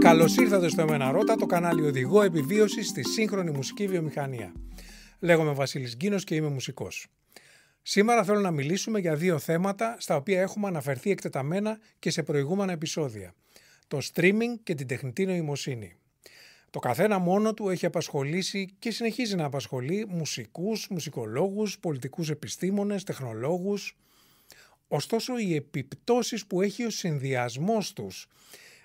Καλώς ήρθατε στο Εμένα Ρώτα, το κανάλι οδηγό επιβίωσης στη σύγχρονη μουσική βιομηχανία. Λέγομαι Βασίλης Γκίνος και είμαι μουσικός. Σήμερα θέλω να μιλήσουμε για δύο θέματα στα οποία έχουμε αναφερθεί εκτεταμένα και σε προηγούμενα επεισόδια. Το streaming και την τεχνητή νοημοσύνη. Το καθένα μόνο του έχει απασχολήσει και συνεχίζει να απασχολεί μουσικούς, μουσικολόγους, πολιτικούς επιστήμονες, τεχνολόγους. Ωστόσο, οι επιπτώσεις που έχει ο συνδυασμός τους,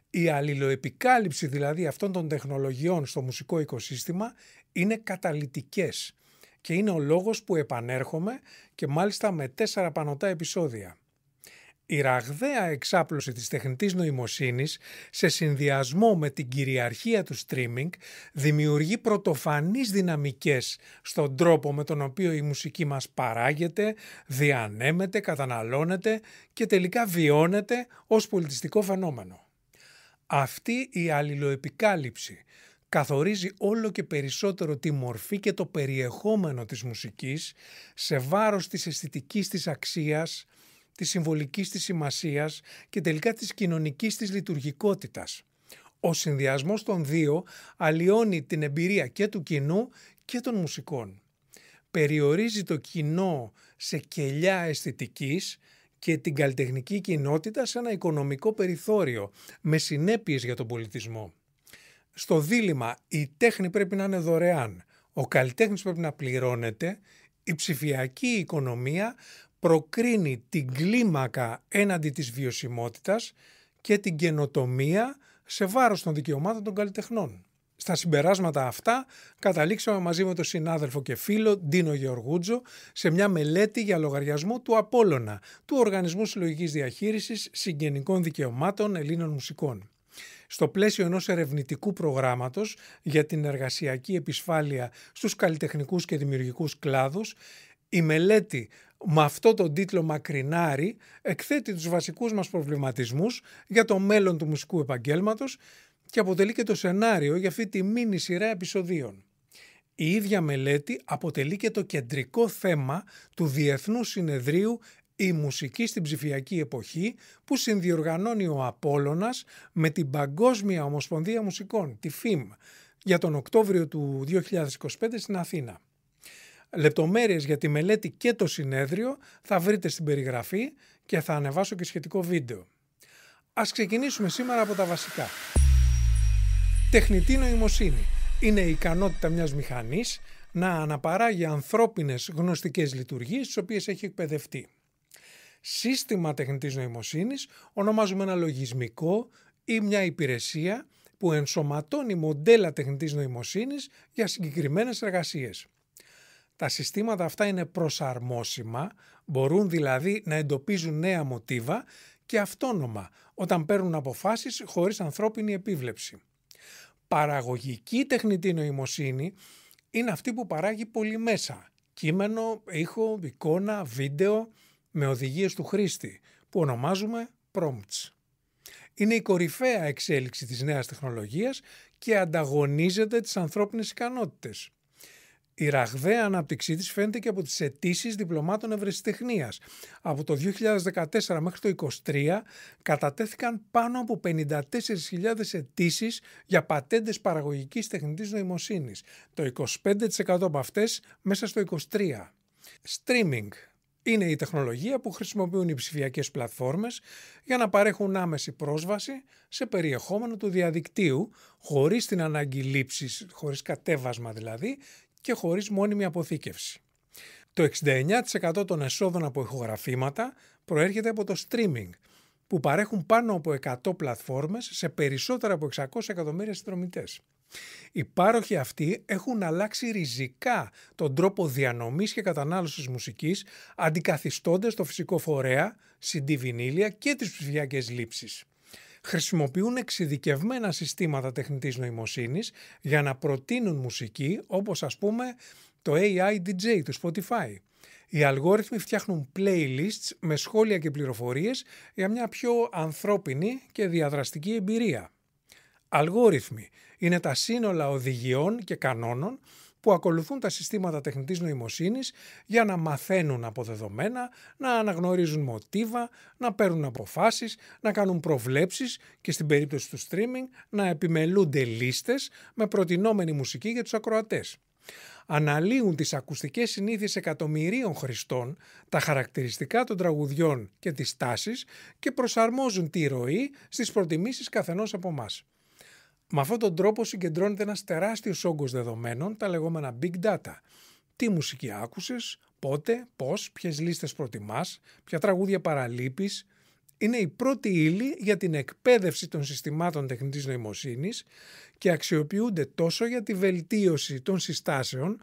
η αλληλοεπικάλυψη δηλαδή αυτών των τεχνολογιών στο μουσικό οικοσύστημα είναι καταλυτικές και είναι ο λόγος που επανέρχομαι και μάλιστα με 4 πανωτά επεισόδια. Η ραγδαία εξάπλωση της τεχνητής νοημοσύνης σε συνδυασμό με την κυριαρχία του streaming δημιουργεί πρωτοφανείς δυναμικές στον τρόπο με τον οποίο η μουσική μας παράγεται, διανέμεται, καταναλώνεται και τελικά βιώνεται ως πολιτιστικό φαινόμενο. Αυτή η αλληλοεπικάλυψη καθορίζει όλο και περισσότερο τη μορφή και το περιεχόμενο της μουσικής σε βάρος της αισθητικής της αξίας, της συμβολικής της σημασίας και τελικά της κοινωνικής της λειτουργικότητας. Ο συνδυασμός των δύο αλλοιώνει την εμπειρία και του κοινού και των μουσικών. Περιορίζει το κοινό σε κελιά αισθητικής και την καλλιτεχνική κοινότητα σε ένα οικονομικό περιθώριο με συνέπειες για τον πολιτισμό. Στο δίλημμα η τέχνη πρέπει να είναι δωρεάν, ο καλλιτέχνης πρέπει να πληρώνεται, η ψηφιακή οικονομία προκρίνει την κλίμακα έναντι της βιωσιμότητας και την καινοτομία σε βάρος των δικαιωμάτων των καλλιτεχνών. Στα συμπεράσματα αυτά καταλήξαμε μαζί με τον συνάδελφο και φίλο Ντίνο Γεωργούτζο σε μια μελέτη για λογαριασμό του Απόλλωνα, του Οργανισμού Συλλογικής Διαχείρισης Συγγενικών Δικαιωμάτων Ελλήνων Μουσικών. Στο πλαίσιο ενός ερευνητικού προγράμματος για την εργασιακή επισφάλεια στους καλλιτεχνικούς και δημιουργικούς κλάδους, η μελέτη με αυτό τον τίτλο μακρινάρι εκθέτει τους βασικούς μας προβληματισμούς για το μέλλον του μουσικού επαγγέλματος και αποτελεί και το σενάριο για αυτή τη μίνι σειρά επεισοδίων. Η ίδια μελέτη αποτελεί και το κεντρικό θέμα του Διεθνούς Συνεδρίου «Η μουσική στην ψηφιακή εποχή» που συνδιοργανώνει ο Απόλλωνας με την Παγκόσμια Ομοσπονδία Μουσικών, τη FIM, για τον Οκτώβριο του 2025 στην Αθήνα. Λεπτομέρειες για τη μελέτη και το συνέδριο θα βρείτε στην περιγραφή και θα ανεβάσω και σχετικό βίντεο. Ας ξεκινήσουμε σήμερα από τα βασικά. Τεχνητή νοημοσύνη είναι η ικανότητα μιας μηχανής να αναπαράγει ανθρώπινες γνωστικές λειτουργίες τις οποίες έχει εκπαιδευτεί. Σύστημα τεχνητής νοημοσύνης ονομάζουμε ένα λογισμικό ή μια υπηρεσία που ενσωματώνει μοντέλα τεχνητής νοημοσύνης για συγκεκριμένες εργασίες. Τα συστήματα αυτά είναι προσαρμόσιμα, μπορούν δηλαδή να εντοπίζουν νέα μοτίβα και αυτόνομα όταν παίρνουν αποφάσεις χωρίς ανθρώπινη επίβλεψη. Παραγωγική τεχνητή νοημοσύνη είναι αυτή που παράγει πολυμέσα, κείμενο, ήχο, εικόνα, βίντεο με οδηγίες του χρήστη που ονομάζουμε prompts. Είναι η κορυφαία εξέλιξη της νέας τεχνολογίας και ανταγωνίζεται τις ανθρώπινες ικανότητες. Η ραγδαία ανάπτυξή της φαίνεται και από τις αιτήσεις διπλωμάτων ευρεσιτεχνίας. Από το 2014 μέχρι το 2023 κατατέθηκαν πάνω από 54.000 αιτήσεις για πατέντες παραγωγικής τεχνητής νοημοσύνης. Το 25% από αυτές μέσα στο 2023. Streaming είναι η τεχνολογία που χρησιμοποιούν οι ψηφιακές πλατφόρμες για να παρέχουν άμεση πρόσβαση σε περιεχόμενο του διαδικτύου χωρίς την ανάγκη λήψης, χωρίς κατέβασμα δηλαδή, και χωρίς μόνιμη αποθήκευση. Το 69% των εσόδων από ηχογραφήματα προέρχεται από το streaming, που παρέχουν πάνω από 100 πλατφόρμες σε περισσότερα από 600 εκατομμύρια συνδρομητές. Οι πάροχοι αυτοί έχουν αλλάξει ριζικά τον τρόπο διανομής και κατανάλωσης μουσικής, αντικαθιστώντας το φυσικό φορέα, CD βινίλια και τις ψηφιακές λήψεις. Χρησιμοποιούν εξειδικευμένα συστήματα τεχνητής νοημοσύνης για να προτείνουν μουσική, όπως ας πούμε το AI DJ του Spotify. Οι αλγόριθμοι φτιάχνουν playlists με σχόλια και πληροφορίες για μια πιο ανθρώπινη και διαδραστική εμπειρία. Αλγόριθμοι είναι τα σύνολα οδηγιών και κανόνων που που ακολουθούν τα συστήματα τεχνητής νοημοσύνης για να μαθαίνουν από δεδομένα, να αναγνωρίζουν μοτίβα, να παίρνουν αποφάσεις, να κάνουν προβλέψεις και στην περίπτωση του streaming να επιμελούνται λίστες με προτινόμενη μουσική για τους ακροατές. Αναλύουν τις ακουστικές συνήθειες εκατομμυρίων χρηστών, τα χαρακτηριστικά των τραγουδιών και τις τάσεις και προσαρμόζουν τη ροή στις προτιμήσεις καθενός από εμάς. Με αυτόν τον τρόπο συγκεντρώνεται ένας τεράστιος όγκος δεδομένων, τα λεγόμενα big data. Τι μουσική άκουσες, πότε, πώς, ποιες λίστες προτιμάς, ποια τραγούδια παραλείπεις. Είναι η πρώτη ύλη για την εκπαίδευση των συστημάτων τεχνητής νοημοσύνης και αξιοποιούνται τόσο για τη βελτίωση των συστάσεων,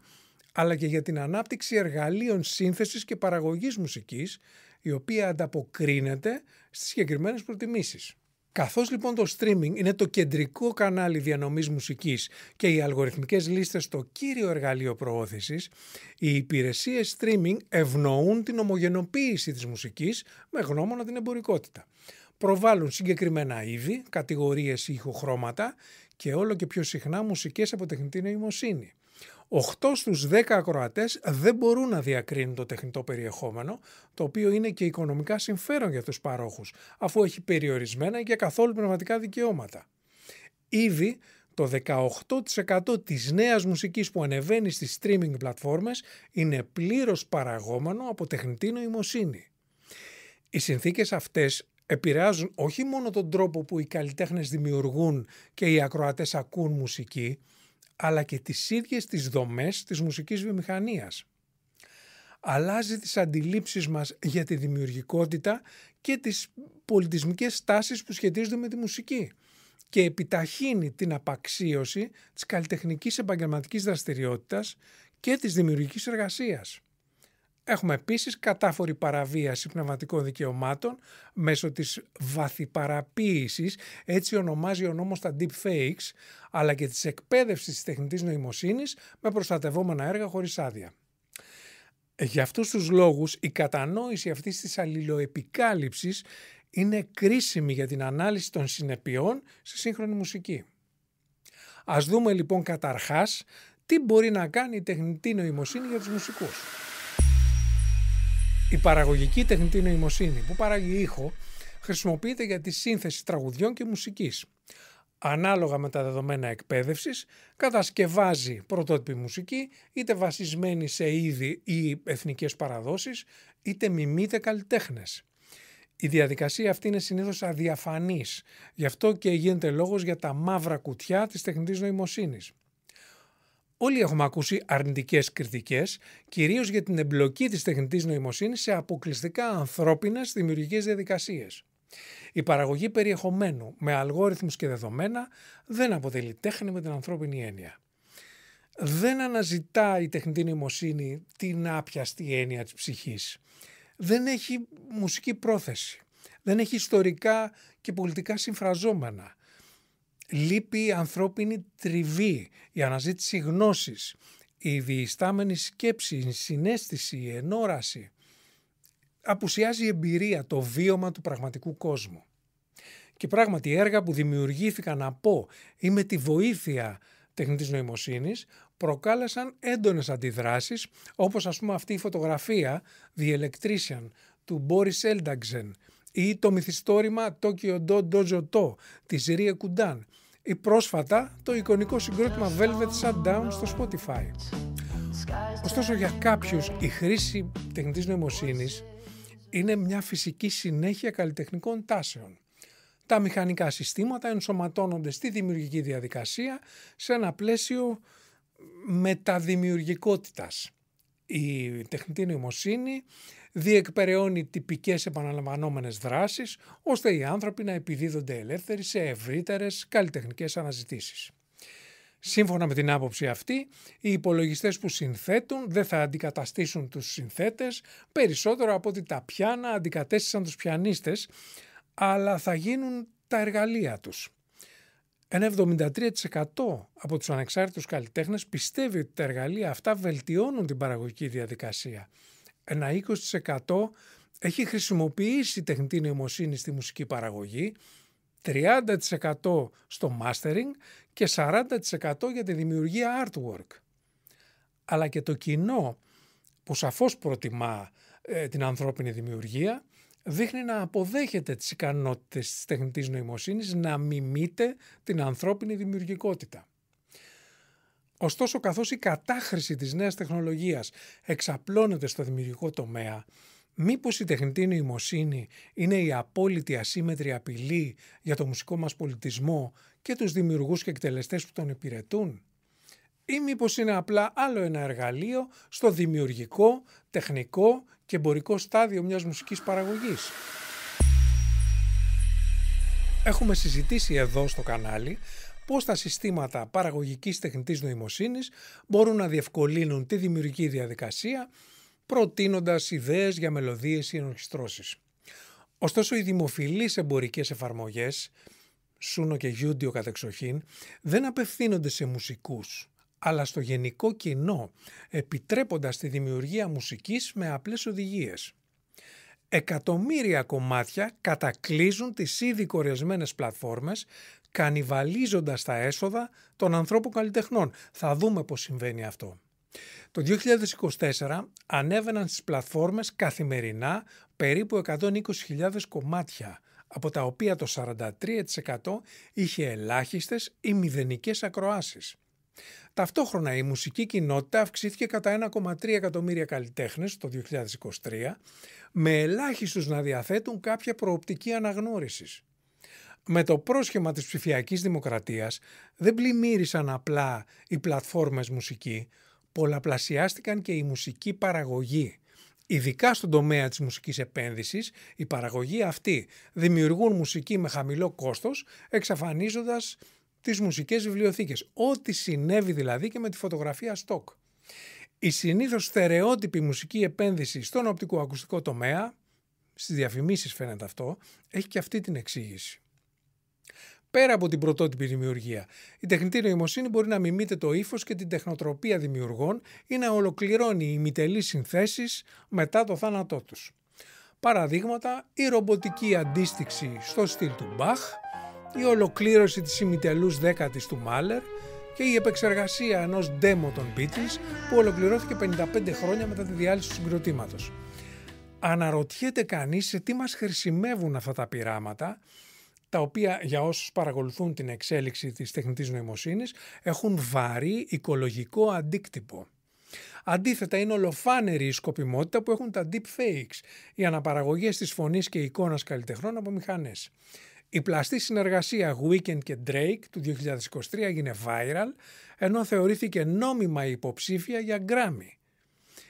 αλλά και για την ανάπτυξη εργαλείων σύνθεσης και παραγωγής μουσικής, η οποία ανταποκρίνεται στις συγκεκριμένες προτιμήσεις. Καθώς λοιπόν το streaming είναι το κεντρικό κανάλι διανομής μουσικής και οι αλγοριθμικές λίστες το κύριο εργαλείο προώθησης, οι υπηρεσίες streaming ευνοούν την ομογενοποίηση της μουσικής με γνώμονα την εμπορικότητα. Προβάλλουν συγκεκριμένα είδη, κατηγορίες ή ηχοχρώματα και όλο και πιο συχνά μουσικές από τεχνητή νοημοσύνη. 8 στους 10 ακροατές δεν μπορούν να διακρίνουν το τεχνητό περιεχόμενο, το οποίο είναι και οικονομικά συμφέρον για τους παρόχους, αφού έχει περιορισμένα και καθόλου πνευματικά δικαιώματα. Ήδη το 18% της νέας μουσικής που ανεβαίνει στις streaming πλατφόρμες είναι πλήρως παραγόμενο από τεχνητή νοημοσύνη. Οι συνθήκες αυτές επηρεάζουν όχι μόνο τον τρόπο που οι καλλιτέχνες δημιουργούν και οι ακροατές ακούν μουσική, αλλά και τις ίδιες τις δομές της μουσικής βιομηχανίας. Αλλάζει τις αντιλήψεις μας για τη δημιουργικότητα και τις πολιτισμικές τάσεις που σχετίζονται με τη μουσική και επιταχύνει την απαξίωση της καλλιτεχνικής επαγγελματικής δραστηριότητας και της δημιουργικής εργασίας. Έχουμε επίσης κατάφορη παραβίαση πνευματικών δικαιωμάτων μέσω της βαθυπαραποίησης, έτσι ονομάζει ο νόμος τα deepfakes, αλλά και της εκπαίδευσης της τεχνητής νοημοσύνης με προστατευόμενα έργα χωρίς άδεια. Για αυτούς τους λόγους η κατανόηση αυτής της αλληλοεπικάλυψης είναι κρίσιμη για την ανάλυση των συνεπειών στη σύγχρονη μουσική. Ας δούμε λοιπόν καταρχάς τι μπορεί να κάνει η τεχνητή νοημοσύνη για τους μουσικούς. Η παραγωγική τεχνητή νοημοσύνη που παράγει ήχο χρησιμοποιείται για τη σύνθεση τραγουδιών και μουσικής. Ανάλογα με τα δεδομένα εκπαίδευσης, κατασκευάζει πρωτότυπη μουσική, είτε βασισμένη σε είδη ή εθνικές παραδόσεις, είτε μιμείται καλλιτέχνες. Η διαδικασία αυτή είναι συνήθως αδιαφανής, γι' αυτό και γίνεται λόγος για τα μαύρα κουτιά της τεχνητής νοημοσύνης. Όλοι έχουμε ακούσει αρνητικές κριτικές, κυρίως για την εμπλοκή της τεχνητής νοημοσύνης σε αποκλειστικά ανθρώπινες δημιουργικές διαδικασίες. Η παραγωγή περιεχομένου με αλγόριθμους και δεδομένα δεν αποτελεί τέχνη με την ανθρώπινη έννοια. Δεν αναζητά η τεχνητή νοημοσύνη την άπιαστη έννοια της ψυχής. Δεν έχει μουσική πρόθεση. Δεν έχει ιστορικά και πολιτικά συμφραζόμενα. Λείπει η ανθρώπινη τριβή, η αναζήτηση γνώσης, η διιστάμενη σκέψη, η συναίσθηση, η ενόραση. Απουσιάζει η εμπειρία, το βίωμα του πραγματικού κόσμου. Και πράγματι έργα που δημιουργήθηκαν από ή με τη βοήθεια τεχνητής νοημοσύνης προκάλεσαν έντονες αντιδράσεις, όπως ας πούμε αυτή η φωτογραφία The Electrician του Boris Eldagsen ή το μυθιστόρημα Tokyo Dojo To της Rie Kudan ή πρόσφατα το εικονικό συγκρότημα Velvet Shutdown στο Spotify. Ωστόσο για κάποιους η χρήση τεχνητής νοημοσύνης είναι μια φυσική συνέχεια καλλιτεχνικών τάσεων. Τα μηχανικά συστήματα ενσωματώνονται στη δημιουργική διαδικασία σε ένα πλαίσιο μεταδημιουργικότητας. Η τεχνητή νοημοσύνη διεκπεραιώνει τυπικές επαναλαμβανόμενες δράσεις, ώστε οι άνθρωποι να επιδίδονται ελεύθεροι σε ευρύτερες καλλιτεχνικές αναζητήσεις. Σύμφωνα με την άποψη αυτή, οι υπολογιστές που συνθέτουν δεν θα αντικαταστήσουν τους συνθέτες περισσότερο από ότι τα πιάνα αντικατέστησαν τους πιανίστες, αλλά θα γίνουν τα εργαλεία τους. Ένα 73% από τους ανεξάρτητους καλλιτέχνες πιστεύει ότι τα εργαλεία αυτά βελτιώνουν την παραγωγική διαδικασία. Ένα 20% έχει χρησιμοποιήσει τεχνητή νοημοσύνη στη μουσική παραγωγή, 30% στο mastering και 40% για τη δημιουργία artwork. αλλά και το κοινό που σαφώς προτιμά την ανθρώπινη δημιουργία, δείχνει να αποδέχεται τις ικανότητες της τεχνητής νοημοσύνης να μιμείται την ανθρώπινη δημιουργικότητα. Ωστόσο, καθώς η κατάχρηση της νέας τεχνολογίας εξαπλώνεται στο δημιουργικό τομέα, μήπως η τεχνητή νοημοσύνη είναι η απόλυτη ασύμμετρη απειλή για το μουσικό μας πολιτισμό και τους δημιουργούς και εκτελεστές που τον υπηρετούν? Ή μήπως είναι απλά άλλο ένα εργαλείο στο δημιουργικό, τεχνικό και εμπορικό στάδιο μιας μουσικής παραγωγής? Έχουμε συζητήσει εδώ στο κανάλι πώς τα συστήματα παραγωγικής τεχνητής νοημοσύνης μπορούν να διευκολύνουν τη δημιουργική διαδικασία, προτείνοντας ιδέες για μελωδίες ή ενορχιστρώσεις. Ωστόσο, οι δημοφιλείς εμπορικές εφαρμογές, Suno και Udio κατεξοχήν, δεν απευθύνονται σε μουσικούς, αλλά στο γενικό κοινό, επιτρέποντας τη δημιουργία μουσικής με απλές οδηγίες. Εκατομμύρια κομμάτια κατακλείζουν τις ήδη κορεσμένες πλατφόρμες, κανιβαλίζοντας τα έσοδα των ανθρώπων καλλιτεχνών. Θα δούμε πώς συμβαίνει αυτό. Το 2024 ανέβαιναν στις πλατφόρμες καθημερινά περίπου 120.000 κομμάτια, από τα οποία το 43% είχε ελάχιστες ή μηδενικές ακροάσεις. Ταυτόχρονα η μουσική κοινότητα αυξήθηκε κατά 1,3 εκατομμύρια καλλιτέχνες το 2023, με ελάχιστους να διαθέτουν κάποια προοπτική αναγνώρισης. Με το πρόσχημα της ψηφιακής δημοκρατίας δεν πλημμύρισαν απλά οι πλατφόρμες μουσική, πολλαπλασιάστηκαν και η μουσική παραγωγή. Ειδικά στον τομέα της μουσικής επένδυσης, οι παραγωγοί αυτοί δημιουργούν μουσική με χαμηλό κόστος, εξαφανίζοντας τις μουσικές βιβλιοθήκες. Ό,τι συνέβη δηλαδή και με τη φωτογραφία stock. Η συνήθως στερεότυπη μουσική επένδυση στον οπτικοακουστικό τομέα, στις διαφημίσεις φαίνεται αυτό, έχει και αυτή την εξήγηση. Πέρα από την πρωτότυπη δημιουργία, η τεχνητή νοημοσύνη μπορεί να μιμείται το ύφος και την τεχνοτροπία δημιουργών ή να ολοκληρώνει ημιτελείς συνθέσεις μετά το θάνατό τους. Παραδείγματα, η ρομποτική αντίστοιξη στο στυλ του Μπαχ, η ολοκλήρωση της ημιτελούς δέκατης του Μάλερ και η επεξεργασία ενός demo των Beatles που ολοκληρώθηκε 55 χρόνια μετά τη διάλυση του συγκροτήματος. Αναρωτιέται κανείς σε τι μας χρησιμεύουν αυτά τα πειράματα, τα οποία για όσους παρακολουθούν την εξέλιξη της τεχνητής νοημοσύνης έχουν βαρύ οικολογικό αντίκτυπο. Αντίθετα, είναι ολοφάνερη η σκοπιμότητα που έχουν τα deepfakes, οι αναπαραγωγές της φωνής και εικόνας καλλιτεχνών από μηχανές. Η πλαστή συνεργασία Weeknd και Drake του 2023 έγινε viral, ενώ θεωρήθηκε νόμιμα υποψήφια για Grammy.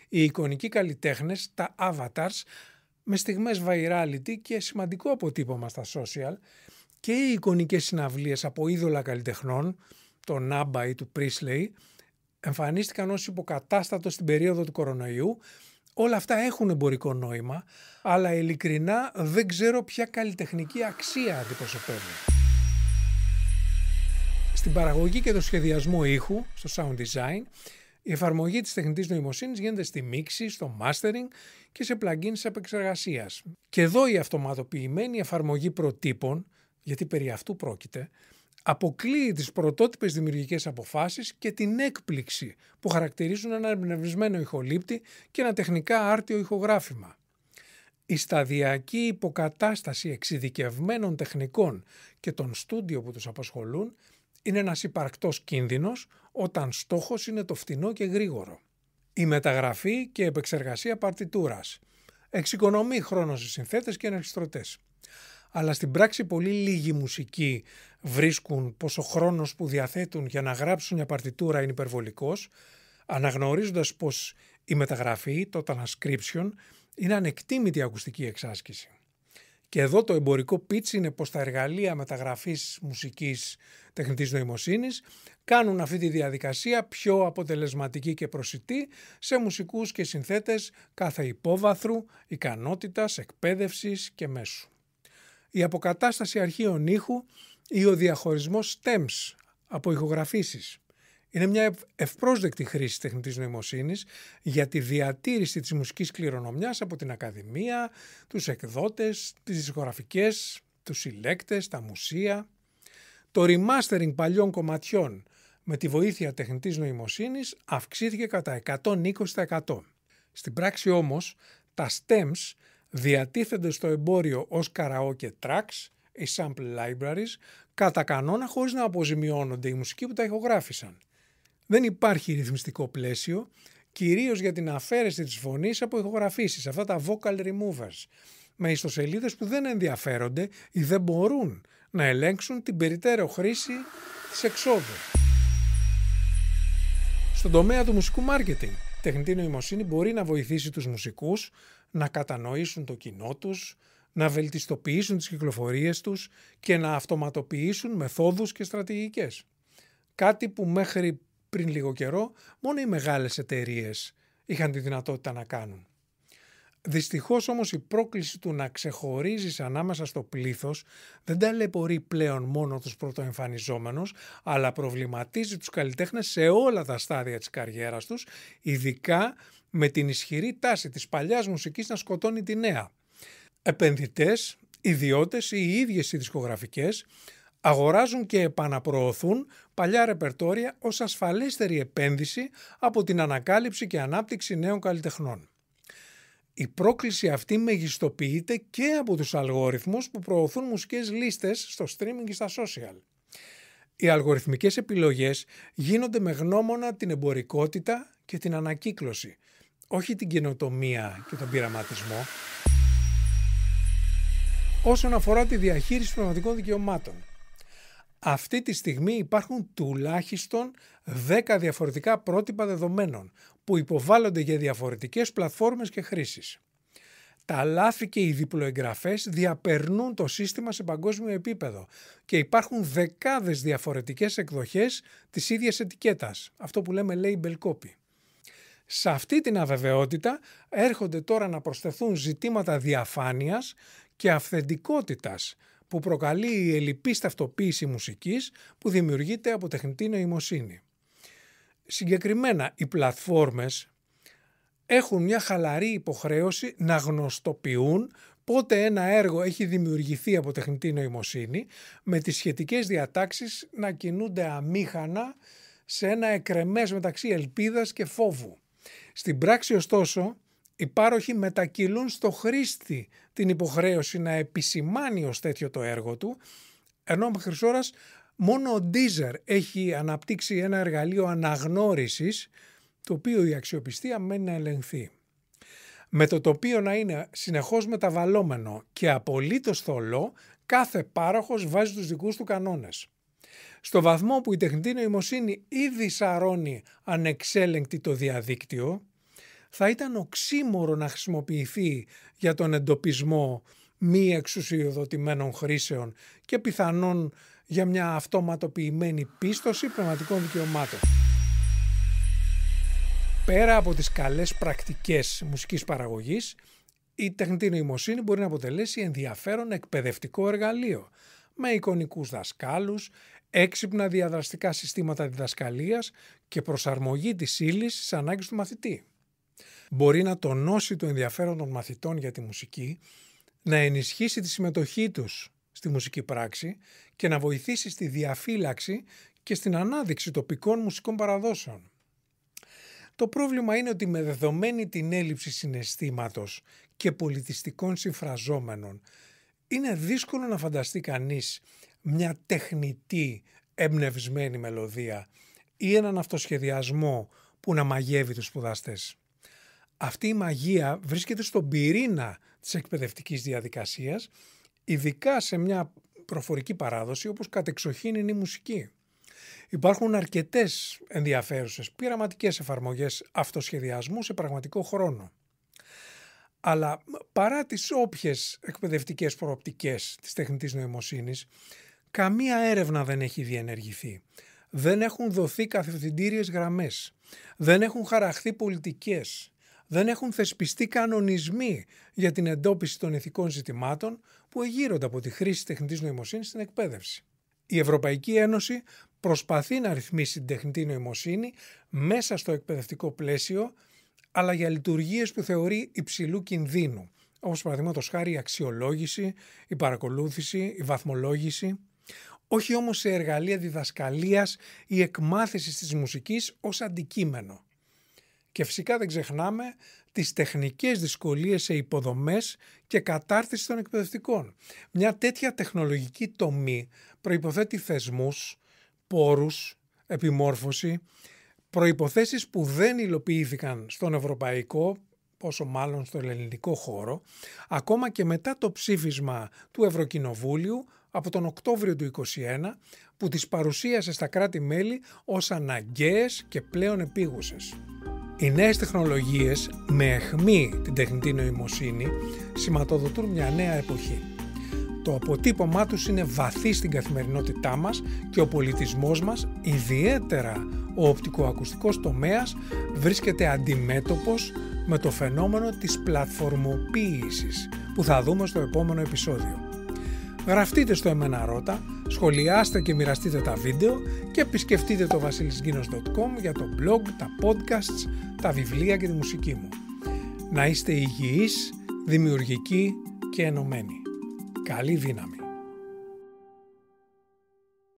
Οι εικονικοί καλλιτέχνες, τα avatars, με στιγμές virality και σημαντικό αποτύπωμα στα social, και οι εικονικές συναυλίες από είδωλα καλλιτεχνών, τον ABBA ή του Priestley, εμφανίστηκαν ως υποκατάστατο στην περίοδο του κορονοϊού. Όλα αυτά έχουν εμπορικό νόημα, αλλά ειλικρινά δεν ξέρω ποια καλλιτεχνική αξία αντιπροσωπεύουν. Στην παραγωγή και το σχεδιασμό ήχου, στο sound design, η εφαρμογή της τεχνητής νοημοσύνης γίνεται στη μίξη, στο mastering και σε plugins επεξεργασίας. Και εδώ η αυτοματοποιημένη εφαρμογή προτύπων, γιατί περί αυτού πρόκειται, αποκλείει τις πρωτότυπες δημιουργικές αποφάσεις και την έκπληξη που χαρακτηρίζουν ένα εμπνευσμένο ηχολήπτη και ένα τεχνικά άρτιο ηχογράφημα. Η σταδιακή υποκατάσταση εξειδικευμένων τεχνικών και των στούντιο που τους απασχολούν είναι ένας υπαρκτός κίνδυνος όταν στόχος είναι το φτηνό και γρήγορο. Η μεταγραφή και επεξεργασία παρτιτούρας εξοικονομεί χρόνο στους συνθέτες και ενορχιστρωτές. Αλλά στην πράξη πολύ λίγοι μουσικοί βρίσκουν πως ο χρόνος που διαθέτουν για να γράψουν μια παρτιτούρα είναι υπερβολικός, αναγνωρίζοντας πως η μεταγραφή, το transcription, είναι ανεκτήμητη ακουστική εξάσκηση. Και εδώ το εμπορικό pitch είναι πως τα εργαλεία μεταγραφής μουσικής τεχνητής νοημοσύνης κάνουν αυτή τη διαδικασία πιο αποτελεσματική και προσιτή σε μουσικούς και συνθέτες κάθε υπόβαθρου, ικανότητας, εκπαίδευσης και μέσου. Η αποκατάσταση αρχείων ήχου ή ο διαχωρισμός stems από ηχογραφήσεις είναι μια ευπρόσδεκτη χρήση τεχνητής νοημοσύνης για τη διατήρηση της μουσικής κληρονομιάς από την Ακαδημία, τους εκδότες, τις δισκογραφικές, τους συλλέκτες, τα μουσεία. Το remastering παλιών κομματιών με τη βοήθεια τεχνητής νοημοσύνης αυξήθηκε κατά 120%. Στην πράξη όμως, τα stems διατίθενται στο εμπόριο ως karaoke tracks, οι sample libraries, κατά κανόνα χωρίς να αποζημιώνονται οι μουσικοί που τα ηχογράφησαν. Δεν υπάρχει ρυθμιστικό πλαίσιο, κυρίως για την αφαίρεση της φωνής από ηχογραφήσεις, αυτά τα vocal removers, με ιστοσελίδες που δεν ενδιαφέρονται ή δεν μπορούν να ελέγξουν την περιττέρω χρήση της εξόδου. Στον τομέα του μουσικού μάρκετινγκ, η τεχνητή νοημοσύνη μπορεί να βοηθήσει τους μουσικούς να κατανοήσουν το κοινό τους, να βελτιστοποιήσουν τις κυκλοφορίες τους και να αυτοματοποιήσουν μεθόδους και στρατηγικές. Κάτι που μέχρι πριν λίγο καιρό μόνο οι μεγάλες εταιρείες είχαν τη δυνατότητα να κάνουν. Δυστυχώς όμως η πρόκληση του να ξεχωρίζεις ανάμεσα στο πλήθος δεν ταλαιπωρεί πλέον μόνο τους πρωτοεμφανιζόμενους, αλλά προβληματίζει τους καλλιτέχνες σε όλα τα στάδια της καριέρας τους, ειδικά με την ισχυρή τάση της παλιάς μουσικής να σκοτώνει τη νέα. Επενδυτές, ιδιώτες ή οι ίδιες οι δισκογραφικές αγοράζουν και επαναπροωθούν παλιά ρεπερτόρια ως ασφαλέστερη επένδυση από την ανακάλυψη και ανάπτυξη νέων καλλιτεχνών. Η πρόκληση αυτή μεγιστοποιείται και από τους αλγόριθμους που προωθούν μουσικές λίστες στο streaming και στα social. Οι αλγοριθμικές επιλογές γίνονται με γνώμονα την εμπορικότητα και την ανακύκλωση, όχι την καινοτομία και τον πειραματισμό. Όσον αφορά τη διαχείριση πνευματικών δικαιωμάτων, αυτή τη στιγμή υπάρχουν τουλάχιστον 10 διαφορετικά πρότυπα δεδομένων που υποβάλλονται για διαφορετικές πλατφόρμες και χρήσεις. Τα λάθη και οι διπλοεγγραφές διαπερνούν το σύστημα σε παγκόσμιο επίπεδο και υπάρχουν δεκάδες διαφορετικές εκδοχές της ίδιας ετικέτας, αυτό που λέμε label copy. Σε αυτή την αβεβαιότητα έρχονται τώρα να προσθεθούν ζητήματα διαφάνειας και αυθεντικότητας που προκαλεί η ελλειπής ταυτοποίηση μουσικής που δημιουργείται από τεχνητή νοημοσύνη. Συγκεκριμένα, οι πλατφόρμες έχουν μια χαλαρή υποχρέωση να γνωστοποιούν πότε ένα έργο έχει δημιουργηθεί από τεχνητή νοημοσύνη, με τις σχετικές διατάξεις να κινούνται αμήχανα σε ένα εκρεμές μεταξύ ελπίδας και φόβου. Στην πράξη ωστόσο, οι πάροχοι μετακυλούν στο χρήστη την υποχρέωση να επισημάνει ως τέτοιο το έργο του, ενώ μέχρι ώρας μόνο ο Deezer έχει αναπτύξει ένα εργαλείο αναγνώρισης, το οποίο η αξιοπιστία μένει να ελεγχθεί. Με το τοπίο να είναι συνεχώς μεταβαλλόμενο και απολύτως θολό, κάθε πάροχος βάζει τους δικούς του κανόνες. Στο βαθμό που η τεχνητή νοημοσύνη ήδη σαρώνει ανεξέλεγκτη το διαδίκτυο, θα ήταν οξύμορο να χρησιμοποιηθεί για τον εντοπισμό μη εξουσιοδοτημένων χρήσεων και πιθανόν για μια αυτοματοποιημένη πίστοση πνευματικών δικαιωμάτων. Πέρα από τις καλές πρακτικές μουσικής παραγωγής, η τεχνητή νοημοσύνη μπορεί να αποτελέσει ενδιαφέρον εκπαιδευτικό εργαλείο, με εικονικούς δασκάλους, έξυπνα διαδραστικά συστήματα διδασκαλίας και προσαρμογή της ύλης στις ανάγκες του μαθητή. Μπορεί να τονώσει το ενδιαφέρον των μαθητών για τη μουσική, να ενισχύσει τη συμμετοχή τους στη μουσική πράξη και να βοηθήσει στη διαφύλαξη και στην ανάδειξη τοπικών μουσικών παραδόσεων. Το πρόβλημα είναι ότι με δεδομένη την έλλειψη συναισθήματος και πολιτιστικών συμφραζόμενων, είναι δύσκολο να φανταστεί κανείς μια τεχνητή εμπνευσμένη μελωδία ή έναν αυτοσχεδιασμό που να μαγεύει τους σπουδαστές. Αυτή η μαγεία βρίσκεται στον πυρήνα της εκπαιδευτικής διαδικασίας, ειδικά σε μια προφορική παράδοση όπως κατεξοχήν είναι η μουσική. Υπάρχουν αρκετές ενδιαφέρουσες πειραματικές εφαρμογές αυτοσχεδιασμού σε πραγματικό χρόνο. Αλλά παρά τις όποιες εκπαιδευτικές προοπτικές της τεχνητής νοημοσύνης, καμία έρευνα δεν έχει διενεργηθεί. Δεν έχουν δοθεί καθευθυντήριες γραμμές. Δεν έχουν χαραχθεί πολιτικές. Δεν έχουν θεσπιστεί κανονισμοί για την εντόπιση των ηθικών ζητημάτων που εγείρονται από τη χρήση τεχνητής νοημοσύνης στην εκπαίδευση. Η Ευρωπαϊκή Ένωση προσπαθεί να ρυθμίσει την τεχνητή νοημοσύνη μέσα στο εκπαιδευτικό πλαίσιο, αλλά για λειτουργίες που θεωρεί υψηλού κινδύνου, όπως παραδείγματος χάρη η αξιολόγηση, η παρακολούθηση, η βαθμολόγηση. όχι όμως σε εργαλεία διδασκαλίας ή εκμάθησης της μουσικής ως αντικείμενο. Και φυσικά δεν ξεχνάμε τις τεχνικές δυσκολίες σε υποδομές και κατάρτιση των εκπαιδευτικών. Μια τέτοια τεχνολογική τομή προϋποθέτει θεσμούς, πόρους, επιμόρφωση, προϋποθέσεις που δεν υλοποιήθηκαν στον ευρωπαϊκό, πόσο μάλλον στον ελληνικό χώρο, ακόμα και μετά το ψήφισμα του Ευρωκοινοβούλιου από τον Οκτώβριο του 2021, που τις παρουσίασε στα κράτη-μέλη ως αναγκαίες και πλέον επίγουσες. Οι νέες τεχνολογίες, με αιχμή την τεχνητή νοημοσύνη, σηματοδοτούν μια νέα εποχή. Το αποτύπωμά τους είναι βαθύ στην καθημερινότητά μας και ο πολιτισμός μας, ιδιαίτερα ο οπτικοακουστικός τομέας, βρίσκεται αντιμέτωπος με το φαινόμενο της πλατφορμοποίησης που θα δούμε στο επόμενο επεισόδιο. Γραφτείτε στο Εμένα Ρώτα, σχολιάστε και μοιραστείτε τα βίντεο και επισκεφτείτε το vasilisginos.com για το blog, τα podcasts, τα βιβλία και τη μουσική μου. Να είστε υγιείς, δημιουργικοί και ενωμένοι. Καλή δύναμη!